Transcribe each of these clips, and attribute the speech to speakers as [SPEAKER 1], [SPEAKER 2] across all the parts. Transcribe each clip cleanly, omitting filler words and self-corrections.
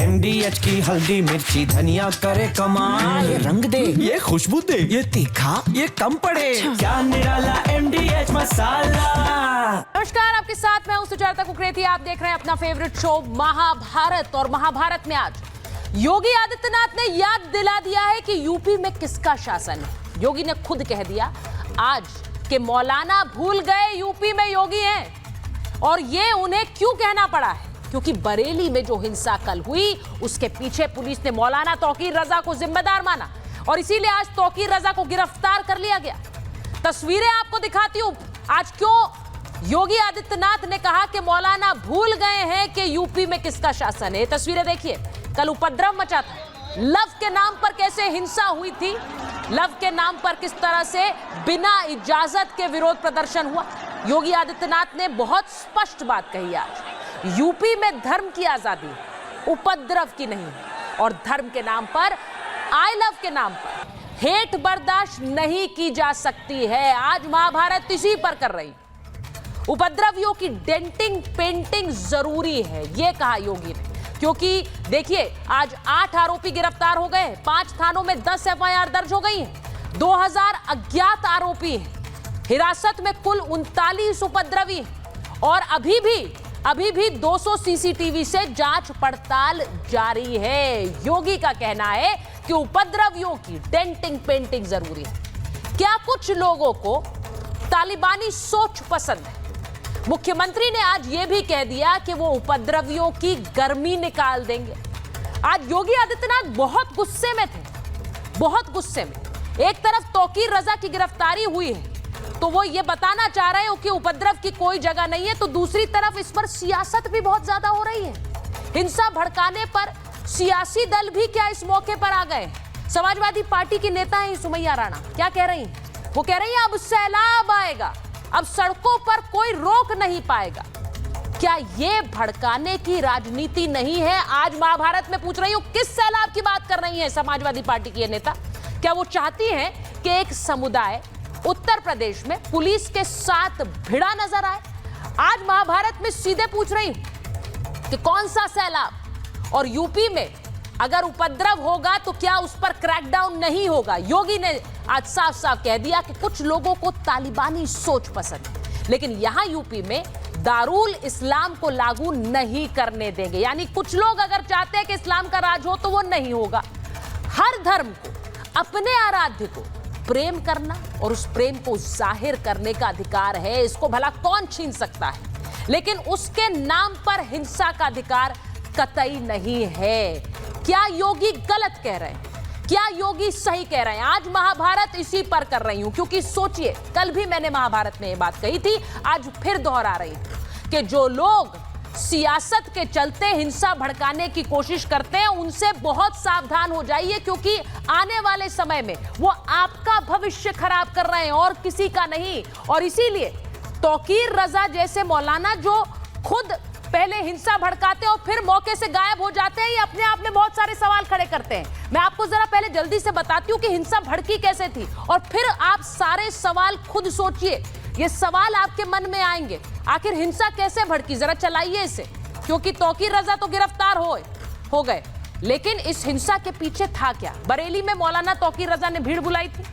[SPEAKER 1] MDH की हल्दी मिर्ची धनिया करे कमाल।
[SPEAKER 2] ये रंग दे,
[SPEAKER 1] ये खुशबू दे,
[SPEAKER 2] ये तीखा,
[SPEAKER 1] ये कम पड़े। क्या निराला MDH मसाला।
[SPEAKER 3] नमस्कार, आपके साथ मैं हूं सुजाता कुकरेती। आप देख रहे हैं अपना फेवरेट शो महाभारत। और महाभारत में आज योगी आदित्यनाथ ने याद दिला दिया है कि यूपी में किसका शासन है। योगी ने खुद कह दिया आज कि मौलाना भूल गए यूपी में योगी हैं। और ये उन्हें क्यों कहना पड़ा है? क्योंकि बरेली में जो हिंसा कल हुई उसके पीछे पुलिस ने मौलाना तौकीर रजा को जिम्मेदार माना और इसीलिए आज तौकीर रजा को गिरफ्तार कर लिया गया। तस्वीरें आपको दिखाती हूं आज क्यों योगी आदित्यनाथ ने कहा कि मौलाना भूल गए हैं कि यूपी में किसका शासन है। तस्वीरें देखिए, कल उपद्रव मचा था। लव के नाम पर कैसे हिंसा हुई थी, लव के नाम पर किस तरह से बिना इजाजत के विरोध प्रदर्शन हुआ। योगी आदित्यनाथ ने बहुत स्पष्ट बात कही आज, यूपी में धर्म की आजादी, उपद्रव की नहीं। और धर्म के नाम पर, आई लव के नाम पर हेट बर्दाश्त नहीं की जा सकती है। आज महाभारत इसी पर कर रही। उपद्रवियों की डेंटिंग पेंटिंग जरूरी है, यह कहा योगी ने। क्योंकि देखिए, आज 8 आरोपी गिरफ्तार हो गए, 5 थानों में 10 FIR दर्ज हो गई हैं, 2000 अज्ञात आरोपी हैं, हिरासत में कुल 39 उपद्रवी हैं और अभी भी 200 CCTV से जांच पड़ताल जारी है। योगी का कहना है कि उपद्रवियों की डेंटिंग पेंटिंग जरूरी है। क्या कुछ लोगों को तालिबानी सोच पसंद है? मुख्यमंत्री ने आज यह भी कह दिया कि वो उपद्रवियों की गर्मी निकाल देंगे। आज योगी आदित्यनाथ बहुत गुस्से में थे, बहुत गुस्से में। एक तरफ तौकीर रजा की गिरफ्तारी हुई है तो वो ये बताना चाह रहे हो कि उपद्रव की कोई जगह नहीं है, तो दूसरी तरफ इस पर सियासत भी बहुत ज्यादा हो रही है। हिंसा भड़काने पर सियासी दल भी क्या इस मौके पर आ गए? समाजवादी पार्टी की नेता है सुमैया राणा, क्या कह रही हैं? वो कह रही है अब सैलाब आएगा, अब सड़कों पर कोई रोक नहीं पाएगा। क्या ये भड़काने की राजनीति नहीं है? आज महाभारत में पूछ रही हूं, किस सैलाब की बात कर रही है समाजवादी पार्टी की ये नेता? क्या वो चाहती हैं कि एक समुदाय उत्तर प्रदेश में पुलिस के साथ भिड़ा नजर आए? आज महाभारत में सीधे पूछ रही हूं कि कौन सा सैलाब? और यूपी में अगर उपद्रव होगा तो क्या उस पर क्रैकडाउन नहीं होगा? योगी ने आज साफ साफ कह दिया कि कुछ लोगों को तालिबानी सोच पसंद है, लेकिन यहां यूपी में दारुल इस्लाम को लागू नहीं करने देंगे। यानी कुछ लोग अगर चाहते हैं कि इस्लाम का राज हो तो वो नहीं होगा। हर धर्म को, अपने आराध्य को प्रेम करना और उस प्रेम को जाहिर करने का अधिकार है, इसको भला कौन छीन सकता है? लेकिन उसके नाम पर हिंसा का अधिकार कतई नहीं है। क्या योगी गलत कह रहे हैं? क्या योगी सही कह रहे हैं? आज महाभारत इसी पर कर रही हूं, क्योंकि सोचिए, कल भी मैंने महाभारत में ये बात कही थी, आज फिर दोहरा रही हूं कि जो लोग सियासत के चलते हिंसा भड़काने की कोशिश करते हैं उनसे बहुत सावधान हो जाइए, क्योंकि आने वाले समय में वो आपका भविष्य खराब कर रहे हैं और किसी का नहीं। और इसीलिए तौकीर रजा जैसे मौलाना जो खुद पहले हिंसा भड़काते हैं और फिर मौके से गायब हो जाते हैं, ये अपने आप में बहुत सारे सवाल खड़े करते हैं। मैं आपको जरा पहले जल्दी से बताती हूँ कि हिंसा भड़की कैसे थी और फिर आप सारे सवाल खुद सोचिए। ये सवाल आपके मन में आएंगे, आखिर हिंसा कैसे भड़की? जरा चलाइए इसे, क्योंकि तौकीर रजा तो गिरफ्तार हो गए, लेकिन इस हिंसा के पीछे था क्या? बरेली में मौलाना तौकीर रजा ने भीड़ बुलाई थी।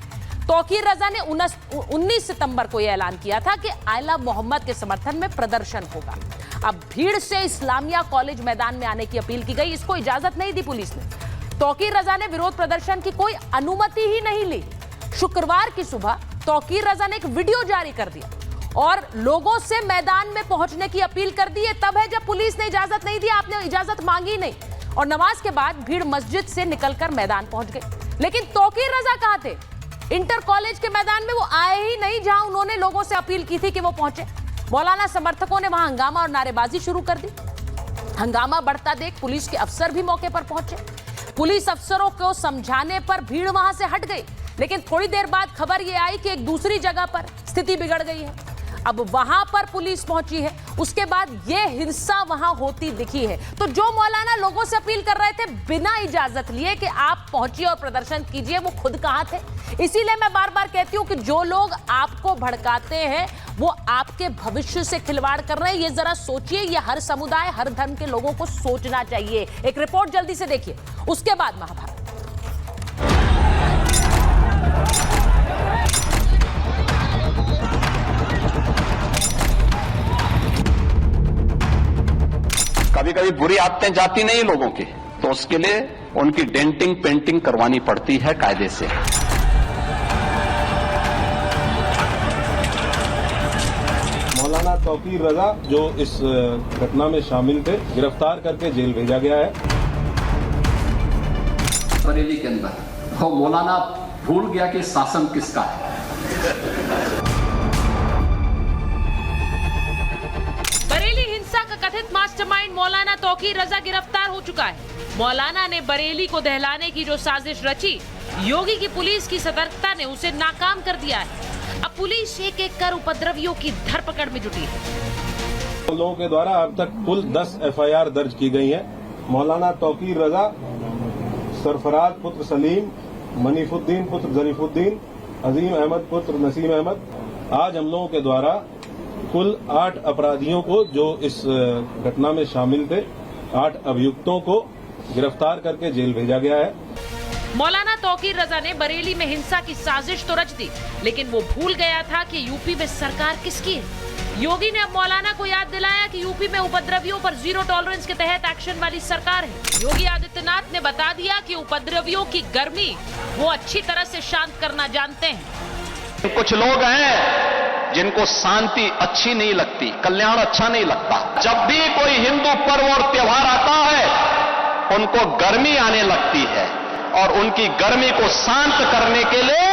[SPEAKER 3] तौकीर रजा ने 19 सितंबर को यह ऐलान किया था कि आयला मोहम्मद के समर्थन में प्रदर्शन होगा। अब भीड़ से इस्लामिया कॉलेज मैदान में आने की अपील की गई, इसको इजाजत नहीं दी पुलिस ने। तौकीर रजा ने विरोध प्रदर्शन की कोई अनुमति ही नहीं ली। शुक्रवार की सुबह तौकीर रजा ने एक वीडियो जारी कर दिया और लोगों से मैदान में पहुंचने की अपील कर दी। तब है जब पुलिस ने इजाजत नहीं दी, आपने इजाजत मांगी नहीं। और नमाज के बाद भीड़ मस्जिद से निकलकर मैदान पहुंच गई। लेकिन तौकीर रजा कहां थे? इंटर कॉलेज के मैदान में वो आए ही नहीं, जहां उन्होंने लोगों से अपील की थी कि वो पहुंचे। मौलाना समर्थकों ने वहां हंगामा और नारेबाजी शुरू कर दी। हंगामा बढ़ता देख पुलिस के अफसर भी मौके पर पहुंचे। पुलिस अफसरों को समझाने पर भीड़ वहां से हट गई, लेकिन थोड़ी देर बाद खबर यह आई कि एक दूसरी जगह पर स्थिति बिगड़ गई है। अब वहां पर पुलिस पहुंची है, उसके बाद ये हिंसा वहां होती दिखी है। तो जो मौलाना लोगों से अपील कर रहे थे बिना इजाजत लिए कि आप पहुंचिए और प्रदर्शन कीजिए, वो खुद कहां थे? इसीलिए मैं बार बार कहती हूं कि जो लोग आपको भड़काते हैं वो आपके भविष्य से खिलवाड़ कर रहे हैं। ये जरा सोचिए, ये हर समुदाय, हर धर्म के लोगों को सोचना चाहिए। एक रिपोर्ट जल्दी से देखिए, उसके बाद महाभारत।
[SPEAKER 2] कभी कभी बुरी आदतें जाती नहीं लोगों की, तो उसके लिए उनकी डेंटिंग पेंटिंग करवानी पड़ती है कायदे से।
[SPEAKER 4] मौलाना तौकीर रजा जो इस घटना में शामिल थे, गिरफ्तार करके जेल भेजा गया है।
[SPEAKER 2] बरेली के अंदर वो मौलाना भूल गया कि शासन किसका है।
[SPEAKER 3] बरेली हिंसा का कथित मास्टरमाइंड मौलाना तौकीर रजा गिरफ्तार हो चुका है। मौलाना ने बरेली को दहलाने की जो साजिश रची, योगी की पुलिस की सतर्कता ने उसे नाकाम कर दिया है। अब पुलिस एक एक कर उपद्रवियों की धरपकड़ में जुटी है।
[SPEAKER 4] लोगों के द्वारा अब तक कुल 10 FIR दर्ज की गई है। मौलाना तौकीर रजा, सरफराज पुत्र सलीम, मनीफुद्दीन पुत्र जरीफुद्दीन, अजीम अहमद पुत्र नसीम अहमद, आज हम लोगों के द्वारा कुल 8 अपराधियों को जो इस घटना में शामिल थे, 8 अभियुक्तों को गिरफ्तार करके जेल भेजा गया है।
[SPEAKER 3] मौलाना तौकीर रजा ने बरेली में हिंसा की साजिश तो रच दी, लेकिन वो भूल गया था कि यूपी में सरकार किसकी है। योगी ने अब मौलाना को याद दिलाया कि यूपी में उपद्रवियों पर जीरो टॉलरेंस के तहत एक्शन वाली सरकार है। योगी आदित्यनाथ ने बता दिया कि उपद्रवियों की गर्मी वो अच्छी तरह से शांत करना जानते हैं।
[SPEAKER 2] कुछ लोग हैं जिनको शांति अच्छी नहीं लगती, कल्याण अच्छा नहीं लगता। जब भी कोई हिंदू पर्व और त्योहार आता है उनको गर्मी आने लगती है, और उनकी गर्मी को शांत करने के लिए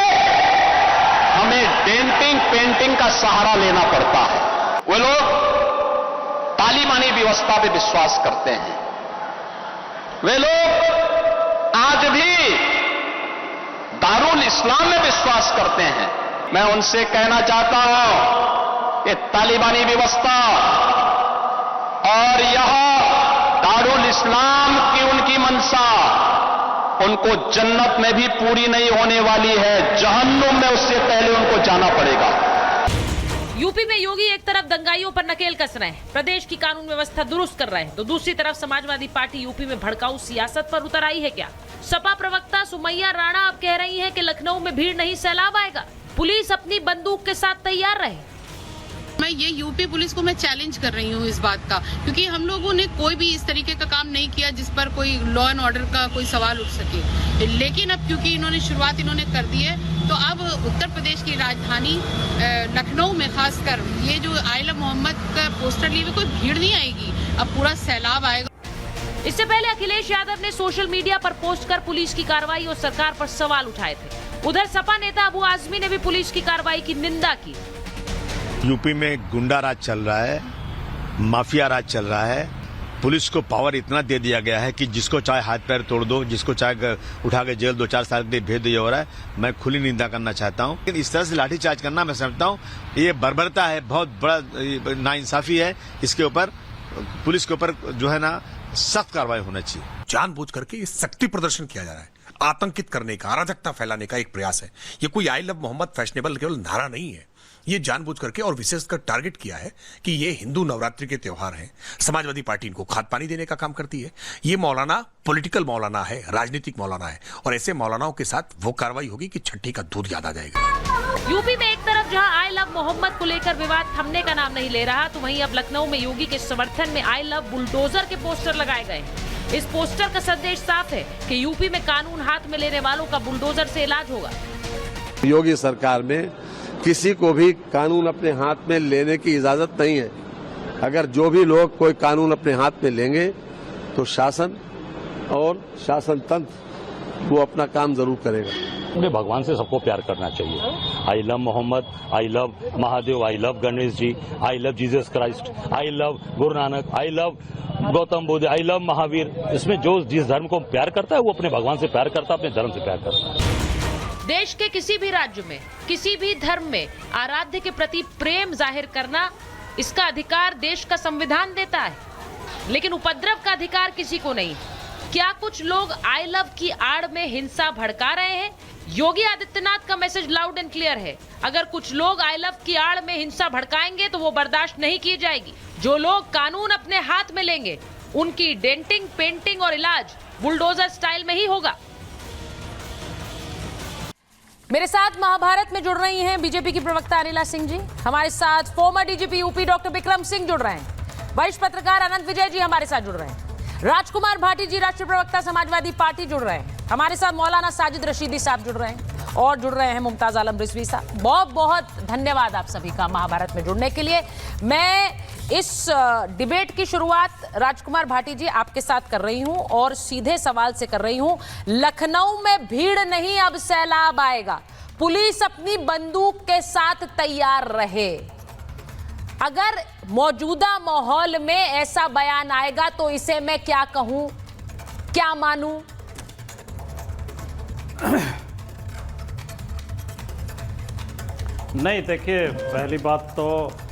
[SPEAKER 2] हमें डेंटिंग पेंटिंग का सहारा लेना पड़ता है। वे लोग तालिबानी व्यवस्था पे विश्वास करते हैं। वे लोग आज भी दारुल इस्लाम में विश्वास करते हैं। मैं उनसे कहना चाहता हूं कि तालिबानी व्यवस्था और यह दारुल इस्लाम की उनकी मंशा उनको जन्नत में भी पूरी नहीं होने वाली है, जहन्नुम में उससे पहले उनको जाना पड़ेगा।
[SPEAKER 3] यूपी में योगी एक तरफ दंगाइयों पर नकेल कस रहे हैं, प्रदेश की कानून व्यवस्था दुरुस्त कर रहे हैं, तो दूसरी तरफ समाजवादी पार्टी यूपी में भड़काऊ सियासत पर उतर आई है। क्या सपा प्रवक्ता सुमैया राणा अब कह रही हैं कि लखनऊ में भीड़ नहीं सैलाब आएगा, पुलिस अपनी बंदूक के साथ तैयार रहे।
[SPEAKER 5] मैं ये यूपी पुलिस को मैं चैलेंज कर रही हूँ इस बात का, क्योंकि हम लोगों ने कोई भी इस तरीके का काम नहीं किया जिस पर कोई लॉ एंड ऑर्डर का कोई सवाल उठ सके। लेकिन अब क्योंकि इन्होंने शुरुआत कर दी है, तो अब उत्तर प्रदेश की राजधानी लखनऊ में खासकर ये जो आइला मोहम्मद का पोस्टर लिए हुए कोई भीड़ नहीं आएगी, अब पूरा सैलाब आएगा।
[SPEAKER 3] इससे पहले अखिलेश यादव ने सोशल मीडिया पर पोस्ट कर पुलिस की कार्रवाई और सरकार पर सवाल उठाए थे। उधर सपा नेता अबू आजमी ने भी पुलिस की कार्रवाई की निंदा की।
[SPEAKER 6] यूपी में गुंडा राज चल रहा है, माफिया राज चल रहा है। पुलिस को पावर इतना दे दिया गया है कि जिसको चाहे हाथ पैर तोड़ दो, जिसको चाहे उठा के जेल 2-4 साल के लिए भेज दिया हो रहा है। मैं खुली निंदा करना चाहता हूँ। लेकिन इस तरह से लाठीचार्ज करना मैं समझता हूँ ये बर्बरता है, बहुत बड़ा नाइंसाफी है। इसके ऊपर पुलिस के ऊपर जो है ना सख्त कार्रवाई होना चाहिए।
[SPEAKER 7] जानबूझ करके ये शक्ति प्रदर्शन किया जा रहा है, आतंकित करने का, अराजकता फैलाने का एक प्रयास है। ये कोई आई लव मोहम्मद फैशनेबल केवल नारा नहीं है, ये जानबूझ करके और विशेषकर टारगेट किया है कि ये हिंदू नवरात्रि के त्योहार हैं। समाजवादी पार्टी इनको खाद पानी देने का काम करती है। ये मौलाना पॉलिटिकल मौलाना है, राजनीतिक मौलाना है, और ऐसे मौलानाओं के साथ वो कार्रवाई होगी कि छठी का दूध याद आ जाएगा।
[SPEAKER 3] यूपी में एक तरफ जहां आई लव मोहम्मद को लेकर विवाद थमने का नाम नहीं ले रहा, तो वहीं अब लखनऊ में योगी के समर्थन में आई लव बुलडोजर के पोस्टर लगाए गए। इस पोस्टर का संदेश साफ है कि यूपी में कानून हाथ में लेने वालों का बुलडोजर से इलाज होगा।
[SPEAKER 8] योगी सरकार में किसी को भी कानून अपने हाथ में लेने की इजाजत नहीं है। अगर जो भी लोग कोई कानून अपने हाथ में लेंगे तो शासन और शासन तंत्र वो अपना काम जरूर करेगा।
[SPEAKER 9] अपने भगवान से सबको प्यार करना चाहिए। I love Mohammed, I love Mahadev, I love Ganesh ji, I love Jesus Christ, I love Guru Nanak, I love Gautam Buddha, I love Mahavir. इसमें जो जिस धर्म को प्यार करता है वो अपने भगवान से प्यार करता है, अपने धर्म से प्यार करता है।
[SPEAKER 3] देश के किसी भी राज्य में, किसी भी धर्म में आराध्य के प्रति प्रेम जाहिर करना, इसका अधिकार देश का संविधान देता है, लेकिन उपद्रव का अधिकार किसी को नहीं। क्या कुछ लोग आई लव की आड़ में हिंसा भड़का रहे हैं? योगी आदित्यनाथ का मैसेज लाउड एंड क्लियर है। अगर कुछ लोग आई लव की आड़ में हिंसा भड़काएंगे तो वो बर्दाश्त नहीं की जाएगी। जो लोग कानून अपने हाथ में लेंगे, उनकी डेंटिंग, पेंटिंग और इलाज बुलडोजर स्टाइल में ही होगा। मेरे साथ महाभारत में जुड़ रही हैं बीजेपी की प्रवक्ता अनिला सिंह जी, हमारे साथ farmer DGP UP doctor Vikram Singh जुड़ रहे हैं, वरिष्ठ पत्रकार अनंत विजय जी हमारे साथ जुड़ रहे हैं, राजकुमार भाटी जी राष्ट्रीय प्रवक्ता समाजवादी पार्टी जुड़ रहे हैं, हमारे साथ मौलाना साजिद रशीदी साहब जुड़ रहे हैं, और जुड़ रहे हैं मुमताज आलम रिजवी साहब। बहुत बहुत धन्यवाद आप सभी का महाभारत में जुड़ने के लिए। मैं इस डिबेट की शुरुआत राजकुमार भाटी जी आपके साथ कर रही हूं और सीधे सवाल से कर रही हूं। लखनऊ में भीड़ नहीं, अब सैलाब आएगा। पुलिस अपनी बंदूक के साथ तैयार रहे। अगर मौजूदा माहौल में ऐसा बयान आएगा तो इसे मैं क्या कहूं, क्या मानूं?
[SPEAKER 10] नहीं, देखिए, पहली बात तो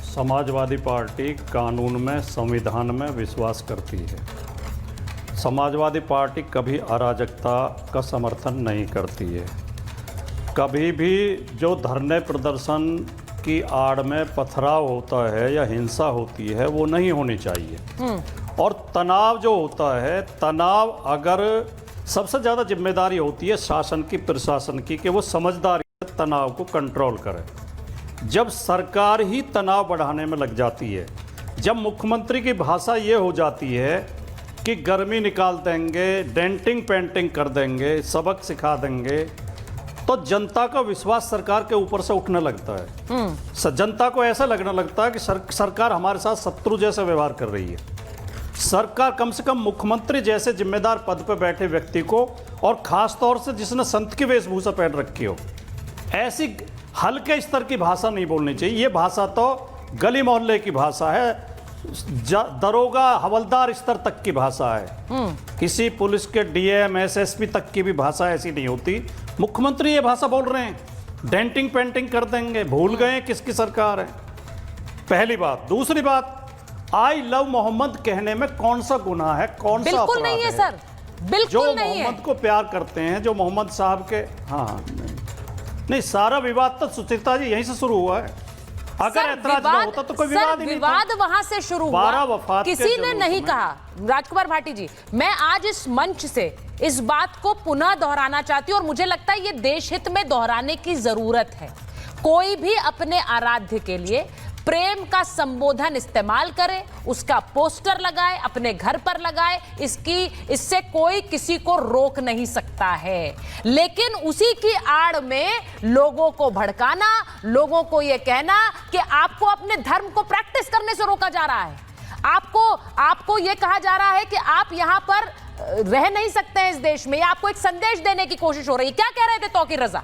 [SPEAKER 10] समाजवादी पार्टी कानून में, संविधान में विश्वास करती है। समाजवादी पार्टी कभी अराजकता का समर्थन नहीं करती है। कभी भी जो धरने प्रदर्शन की आड़ में पथराव होता है या हिंसा होती है वो नहीं होनी चाहिए। और तनाव जो होता है, तनाव अगर सबसे ज़्यादा जिम्मेदारी होती है शासन की, प्रशासन की, कि वो समझदारी से तनाव को कंट्रोल करे। जब सरकार ही तनाव बढ़ाने में लग जाती है, जब मुख्यमंत्री की भाषा ये हो जाती है कि गर्मी निकाल देंगे, डेंटिंग पेंटिंग कर देंगे, सबक सिखा देंगे, तो जनता का विश्वास सरकार के ऊपर से उठने लगता है। जनता को ऐसा लगने लगता है कि सरकार हमारे साथ शत्रु जैसा व्यवहार कर रही है। सरकार कम से कम मुख्यमंत्री जैसे जिम्मेदार पद पर बैठे व्यक्ति को, और खास तौर से जिसने संत की वेशभूषा पहन रखी हो, ऐसी हल्के स्तर की भाषा नहीं बोलनी चाहिए। ये भाषा तो गली मोहल्ले की भाषा है, दरोगा हवलदार स्तर तक की भाषा है। किसी पुलिस के डीएम एसएसपी तक की भी भाषा ऐसी नहीं होती। मुख्यमंत्री ये भाषा बोल रहे हैं, डेंटिंग पेंटिंग कर देंगे, भूल गए किसकी सरकार है। पहली बात। दूसरी बात, आई लव मोहम्मद कहने में कौन सा गुनाह है, कौन सा अपराध
[SPEAKER 3] नहीं है सर, बिल्कुल
[SPEAKER 10] जो
[SPEAKER 3] नहीं है।
[SPEAKER 10] मोहम्मद को प्यार करते हैं, जो मोहम्मद साहब के, हाँ नहीं, सारा विवाद तो सुचिता जी यहीं से शुरू हुआ है। अगर ऐतराज ना होता तो कोई विवाद ही नहीं था।
[SPEAKER 3] विवाद वहां से शुरू हुआ,
[SPEAKER 10] 12 वफात
[SPEAKER 3] किसी ने नहीं कहा। राजकुमार भाटी जी, मैं आज इस मंच से इस बात को पुनः दोहराना चाहती हूं और मुझे लगता है ये देश हित में दोहराने की जरूरत है। कोई भी अपने आराध्य के लिए प्रेम का संबोधन इस्तेमाल करे, उसका पोस्टर लगाए, अपने घर पर लगाए, इससे कोई किसी को रोक नहीं सकता है। लेकिन उसी की आड़ में लोगों को भड़काना, लोगों को यह कहना कि आपको अपने धर्म को प्रैक्टिस करने से रोका जा रहा है, आपको यह कहा जा रहा है कि आप यहां पर रह नहीं सकते हैं इस देश में, आपको एक संदेश देने की कोशिश हो रही है। क्या कह रहे थे तौकीर रजा?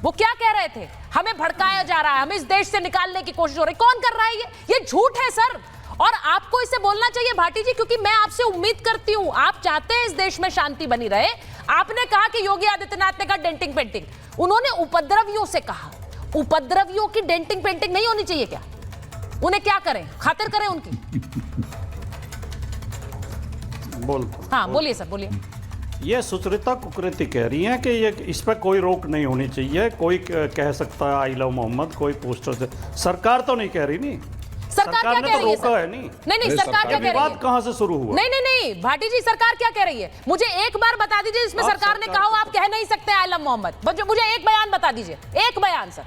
[SPEAKER 3] वो क्या कह रहे थे? हमें भड़काया जा रहा है, हमें इस देश से निकालने की कोशिश हो रही है। कौन कर रहा है ये झूठ है सर, और आपको इसे बोलना चाहिए भाटी जी, क्योंकि मैं आपसे उम्मीद करती हूं आप चाहते हैं इस देश में शांति बनी रहे। आपने कहा कि योगी आदित्यनाथ ने कहा डेंटिंग पेंटिंग, उन्होंने उपद्रवियों से कहा। उपद्रवियों की डेंटिंग पेंटिंग नहीं होनी चाहिए क्या? उन्हें क्या करें, खातिर करें उनकी? हाँ बोलिए सर, बोलिए।
[SPEAKER 10] ये सुचरिता कुकरेती कह रही हैं कि ये इस पर कोई रोक नहीं होनी चाहिए, कोई कह सकता है आई लव मोहम्मद, कोई पोस्टर से। सरकार तो नहीं कह रही, नहीं सरकार ने तो रोका है। नहीं सरकार क्या कह रही है? विवाद कहां से शुरू हुआ?
[SPEAKER 3] नहीं भाटी जी, सरकार क्या कह रही है? मुझे एक बार बता दीजिए जिसमें सरकार ने कहा आप कह नहीं सकते आई लव मोहम्मद। मुझे एक बयान बता दीजिए, एक बयान सर,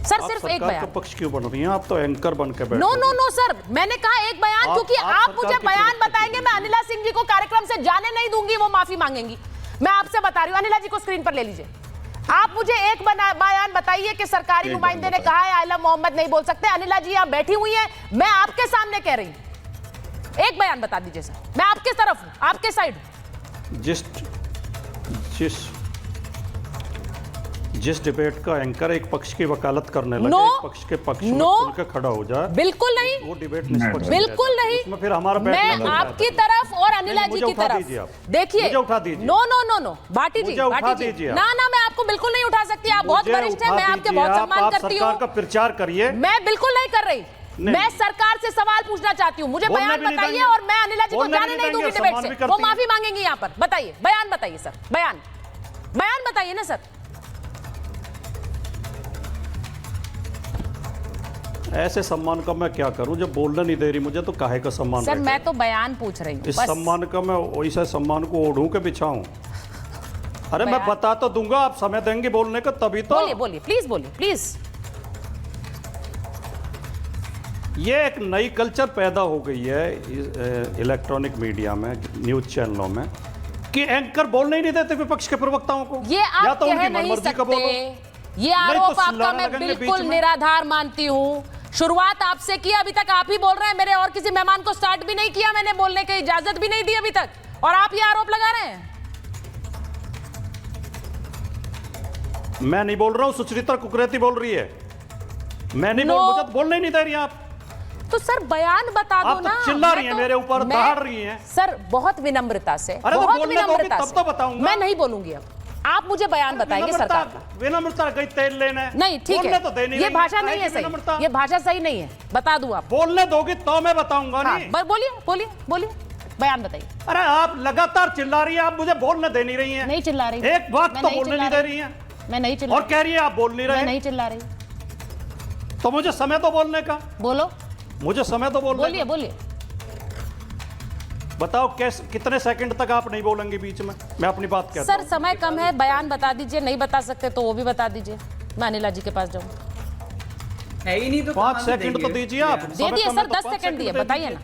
[SPEAKER 3] सिर्फ एक बयान।
[SPEAKER 10] पक्ष क्यों बन रही हैं आप? तो एंकर बन के बैठे।
[SPEAKER 3] नो सर, मैंने कहा एक बयान, क्योंकि आप मुझे बयान बताएंगे, मैं अनिला सिंह जी को कार्यक्रम से जाने नहीं दूंगी, वो माफी मांगेंगी। मैं आपसे बता रही हूँ, अनिला जी को स्क्रीन पर ले लीजिए। आप मुझे एक बयान बताइए कि सरकारी नुमाइंदे ने कहा है आई लव मोहम्मद नहीं बोल सकते। अनिला जी यहाँ बैठी हुई है, मैं आपके सामने कह रही हूँ, एक बयान बता दीजिए सर, मैं आपके तरफ हूँ, आपके साइड हूँ।
[SPEAKER 10] जिस डिबेट का एंकर एक पक्ष की वकालत करने लगे,
[SPEAKER 3] नो,
[SPEAKER 10] एक पक्ष के पक्ष में खुल के खड़ा हो जाए,
[SPEAKER 3] बिल्कुल नहीं,
[SPEAKER 10] वो डिबेट निष्पक्ष
[SPEAKER 3] बिल्कुल नहीं।
[SPEAKER 10] उसमें फिर हमारा
[SPEAKER 3] मैं आपकी तरफ और अनिला जी की तरफ देखिए,
[SPEAKER 10] मुझे उठा दीजिए।
[SPEAKER 3] No no no no Bhati ji, Bhati ji, ना ना, मैं आपको बिल्कुल नहीं उठा सकती। आप बहुत वरिष्ठ हैं, मैं आपके बहुत सम्मान करती हूँ।
[SPEAKER 10] सरकार का प्रचार करिए।
[SPEAKER 3] मैं बिल्कुल नहीं कर रही, मैं सरकार से सवाल पूछना चाहती हूँ। मुझे बयान बताइए और मैं अनिला जी को जाने नहीं दूंगी डिबेट से। वो माफी मांगेंगी यहाँ पर। बताइए, बयान बताइए सर, बयान बताइए ना सर।
[SPEAKER 10] ऐसे सम्मान का मैं क्या करूं जब बोलने नहीं दे रही मुझे, तो काहे का सम्मान?
[SPEAKER 3] सर मैं तो बयान पूछ रही हूँ।
[SPEAKER 10] इस सम्मान का मैं वैसे सम्मान को ओढ़ूं के बिछाऊं? अरे मैं बता तो दूंगा, आप समय देंगे बोलने का तभी तो।
[SPEAKER 3] बोलिए बोलिए, प्लीज बोलिए, प्लीज।
[SPEAKER 10] ये एक नई कल्चर पैदा हो गई है इलेक्ट्रॉनिक मीडिया में, न्यूज चैनलों में, कि एंकर बोलने ही नहीं देते विपक्ष के प्रवक्ताओं को।
[SPEAKER 3] ये आप कह नहीं सकते। ये आरोप आपका मैं बिल्कुल निराधार मानती हूँ। शुरुआत आपसे की, अभी तक आप ही बोल रहे हैं। मेरे और किसी मेहमान को स्टार्ट भी नहीं किया मैंने, बोलने की इजाजत भी नहीं दी अभी तक, और आप ये आरोप लगा रहे हैं।
[SPEAKER 10] मैं नहीं बोल रहा हूं, सुचरिता कुकरेती बोल रही है। मैं नहीं मुझे तो बोलने ही नहीं दे रही आप।
[SPEAKER 3] तो सर बयान बता दो ना।
[SPEAKER 10] आप चिल्ला रही हैं मेरे ऊपर, दहाड़ रही हैं।
[SPEAKER 3] सर बहुत विनम्रता से,
[SPEAKER 10] बहुत विनम्रता से। तब तो बताऊंगा।
[SPEAKER 3] मैं नहीं बोलूंगी अब, आप मुझे बयान बताएंगे सरकार का।
[SPEAKER 10] विनम्रता गई तेल लेने?
[SPEAKER 3] नहीं, ठीक है,
[SPEAKER 10] तो
[SPEAKER 3] ये भाषा नहीं है सही, ये भाषा सही नहीं है। बता दूं आप
[SPEAKER 10] बोलने दोगे तो मैं बताऊंगा। नहीं
[SPEAKER 3] बोलिए बोलिए बोलिए, बयान बताइए।
[SPEAKER 10] अरे आप लगातार चिल्ला रही हैं, आप मुझे बोलने दे नहीं रही हैं।
[SPEAKER 3] नहीं चिल्ला रही,
[SPEAKER 10] एक बात तो बोलने नहीं दे रही हैं।
[SPEAKER 3] मैं नहीं चिल्ला,
[SPEAKER 10] और कह रही है आप बोल नहीं रहे।
[SPEAKER 3] मैं नहीं चिल्ला रही।
[SPEAKER 10] तो मुझे समय तो बोलने का,
[SPEAKER 3] बोलो,
[SPEAKER 10] मुझे समय तो बोलने।
[SPEAKER 3] बोलिए बोलिए,
[SPEAKER 10] बताओ कैसे, कितने सेकंड तक आप नहीं बोलेंगे बीच में? मैं अपनी बात कहता हूं।
[SPEAKER 3] सर समय कम है, बयान बता दीजिए। नहीं बता सकते तो वो भी बता दीजिए, मैं अनिला जी के पास जाऊँ।
[SPEAKER 11] है ही नहीं तो
[SPEAKER 10] 5 सेकंड तो दीजिए आप।
[SPEAKER 3] दे दिए सर, 10 सेकंड दिए, बताइए ना।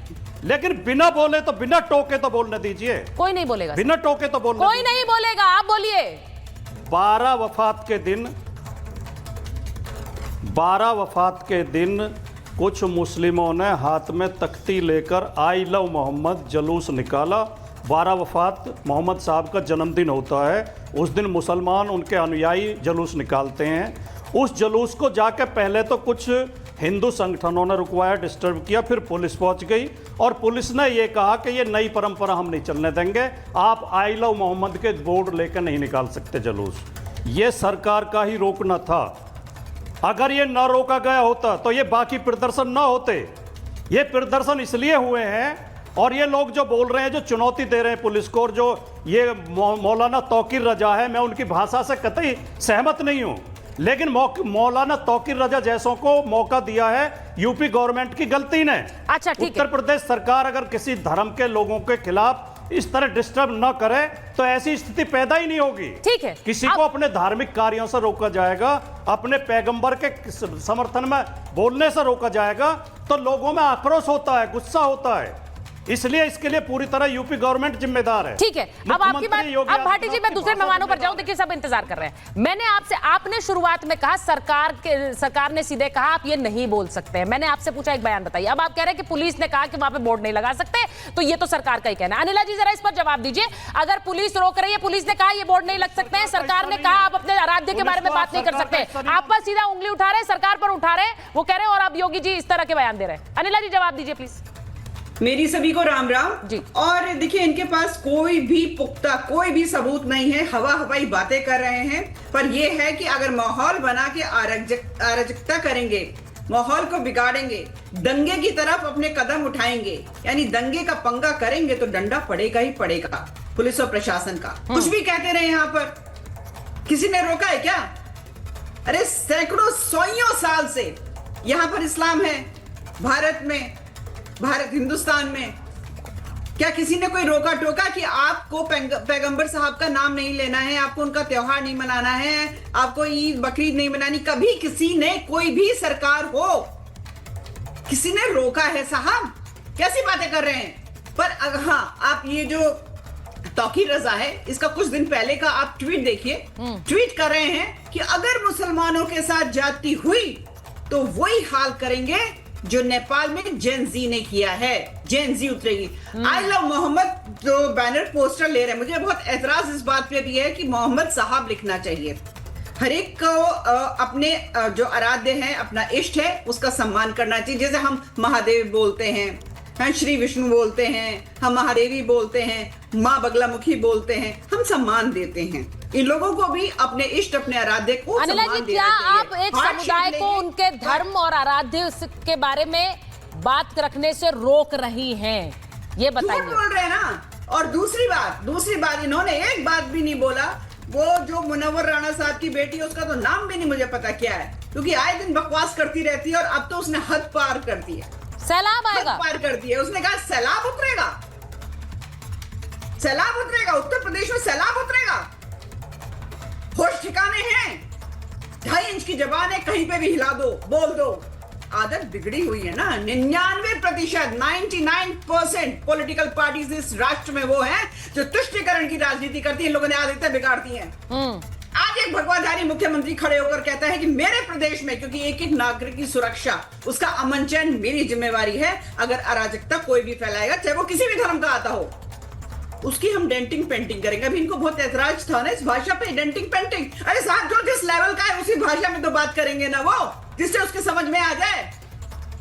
[SPEAKER 10] लेकिन बिना बोले तो, बिना टोके तो बोलने दीजिए।
[SPEAKER 3] कोई नहीं बोलेगा,
[SPEAKER 10] बिना टोके तो बोलने,
[SPEAKER 3] कोई नहीं बोलेगा, आप बोलिए।
[SPEAKER 10] 12 वफात के दिन कुछ मुस्लिमों ने हाथ में तख्ती लेकर आई लव मोहम्मद जुलूस निकाला। 12 वफात मोहम्मद साहब का जन्मदिन होता है, उस दिन मुसलमान उनके अनुयायी जुलूस निकालते हैं। उस जुलूस को जाके पहले तो कुछ हिंदू संगठनों ने रुकवाया, डिस्टर्ब किया, फिर पुलिस पहुंच गई और पुलिस ने यह कहा कि ये नई परंपरा हम नहीं चलने देंगे, आप आई लव मोहम्मद के बोर्ड लेकर नहीं निकाल सकते जुलूस। ये सरकार का ही रोकना था। अगर ये ना रोका गया होता तो ये बाकी प्रदर्शन ना होते। ये प्रदर्शन इसलिए हुए हैं, और ये लोग जो बोल रहे हैं, जो चुनौती दे रहे हैं पुलिस को, और जो ये मौलाना तौकीर रजा है, मैं उनकी भाषा से कतई सहमत नहीं हूं, लेकिन मौलाना तौकीर रजा जैसों को मौका दिया है यूपी गवर्नमेंट की गलती ने।
[SPEAKER 3] अच्छा ठीक है,
[SPEAKER 10] उत्तर प्रदेश सरकार अगर किसी धर्म के लोगों के खिलाफ इस तरह डिस्टर्ब न करे तो ऐसी स्थिति पैदा ही नहीं होगी।
[SPEAKER 3] ठीक है,
[SPEAKER 10] किसी को अपने धार्मिक कार्यों से रोका जाएगा, अपने पैगंबर के समर्थन में बोलने से रोका जाएगा, तो लोगों में आक्रोश होता है, गुस्सा होता है। इसलिए इसके लिए पूरी तरह यूपी गवर्नमेंट जिम्मेदार है।
[SPEAKER 3] ठीक है, अब आपकी बात, अब भाटी जी मैं दूसरे मेहमानों पर जाऊं। देखिए सब इंतजार कर रहे हैं। मैंने आपसे, आपने शुरुआत में कहा सरकार ने सीधे कहा आप ये नहीं बोल सकते हैं। मैंने आपसे पूछा एक बयान बताइए। अब आप कह रहे हैं कि पुलिस ने कहा कि वहां पे बोर्ड नहीं लगा सकते, तो ये तो सरकार का ही कहना है। अनिला जी जरा इस पर जवाब दीजिए। अगर पुलिस रोक रही है, पुलिस ने कहा ये बोर्ड नहीं लग सकते हैं, सरकार ने कहा आप अपने राज्य के बारे में बात नहीं कर सकते, आप पर सीधा उंगली उठा रहे हैं, सरकार पर उठा रहे हैं, वो कह रहे हैं, और अब योगी जी इस तरह के बयान दे रहे हैं। अनिला जी जवाब दीजिए प्लीज।
[SPEAKER 11] मेरी सभी को राम राम
[SPEAKER 3] जी।
[SPEAKER 11] और देखिए, इनके पास कोई भी पुख्ता, कोई भी सबूत नहीं है, हवाई बातें कर रहे हैं। पर यह है कि अगर माहौल बना के अराजकता करेंगे, माहौल को बिगाड़ेंगे, दंगे की तरफ अपने कदम उठाएंगे, यानी दंगे का पंगा करेंगे, तो डंडा पड़ेगा ही पड़ेगा पुलिस और प्रशासन का। कुछ भी कहते रहे, यहाँ पर किसी ने रोका है क्या? अरे सैकड़ों सौयों साल से यहाँ पर इस्लाम है, भारत हिंदुस्तान में। क्या किसी ने कोई रोका टोका कि आपको पैगंबर साहब का नाम नहीं लेना है, आपको उनका त्योहार नहीं मनाना है, आपको ईद बकरीद नहीं मनानी? कभी किसी ने, कोई भी सरकार हो, किसी ने रोका है साहब? कैसी बातें कर रहे हैं? पर हाँ, आप ये जो तौकीर रजा है, इसका कुछ दिन पहले का आप ट्वीट देखिए। ट्वीट कर रहे हैं कि अगर मुसलमानों के साथ ज्यादती हुई तो वही हाल करेंगे जो नेपाल में जेन जी ने किया है। जेन जी उतरेगी। आई लव मोहम्मद जो बैनर पोस्टर ले रहे हैं, मुझे बहुत एतराज इस बात पे भी है कि मोहम्मद साहब लिखना चाहिए। हर एक को अपने जो आराध्य हैं, अपना इष्ट है, उसका सम्मान करना चाहिए। जैसे हम महादेव बोलते हैं, हम श्री विष्णु बोलते हैं, हम महादेवी बोलते हैं, माँ बगलामुखी बोलते हैं, हम सम्मान देते हैं। इन लोगों को भी अपने इष्ट, अपने आराध्य को
[SPEAKER 3] अनिला
[SPEAKER 11] सम्मान
[SPEAKER 3] जी,
[SPEAKER 11] देना
[SPEAKER 3] क्या
[SPEAKER 11] चाहिए।
[SPEAKER 3] आप एक
[SPEAKER 11] हार्ड
[SPEAKER 3] समुदाय
[SPEAKER 11] शीट
[SPEAKER 3] को
[SPEAKER 11] लेंगे,
[SPEAKER 3] उनके धर्म और आराध्य के बारे में बात रखने से रोक रही हैं? ये
[SPEAKER 11] झूठ
[SPEAKER 3] बताइए।
[SPEAKER 11] बोल रहे हैं ना। और दूसरी बात इन्होंने एक बात भी नहीं बोला, वो जो मुनव्वर राणा साहब की बेटी है, उसका तो नाम भी नहीं मुझे पता क्या है, क्योंकि आए दिन बकवास करती रहती है और अब तो उसने हद पार कर दी है।
[SPEAKER 3] सैलाब आएगा,
[SPEAKER 11] हद पार कर दी है। उसने कहा सैलाब उतरेगा, सैलाब उतरेगा, उत्तर प्रदेश में सैलाब उतरेगा। होश ठिकाने हैं, 2.5 इंच की जबान है, कहीं पे भी हिला दो, बोल दो। आदत बिगड़ी हुई है ना। 99%, 99% पॉलिटिकल पार्टीज इस राष्ट्र में वो हैं जो तुष्टीकरण की राजनीति करती हैं। इन लोगों ने आदतें बिगाड़ती हैं। आज एक भगवाधारी मुख्यमंत्री खड़े होकर कहता है कि मेरे प्रदेश में, क्योंकि एक एक नागरिक की सुरक्षा, उसका अमन चैन मेरी जिम्मेवारी है। अगर अराजकता कोई भी फैलाएगा, चाहे वो किसी भी धर्म का आता हो, उसकी हम डेंटिंग पेंटिंग करेंगे। अभी इनको बहुत ऐतराज था ना इस भाषा पे, डेंटिंग पेंटिंग। अरे साहब, जो जिस लेवल का है उसी भाषा में तो बात करेंगे ना, वो जिससे उसके समझ में आ जाए।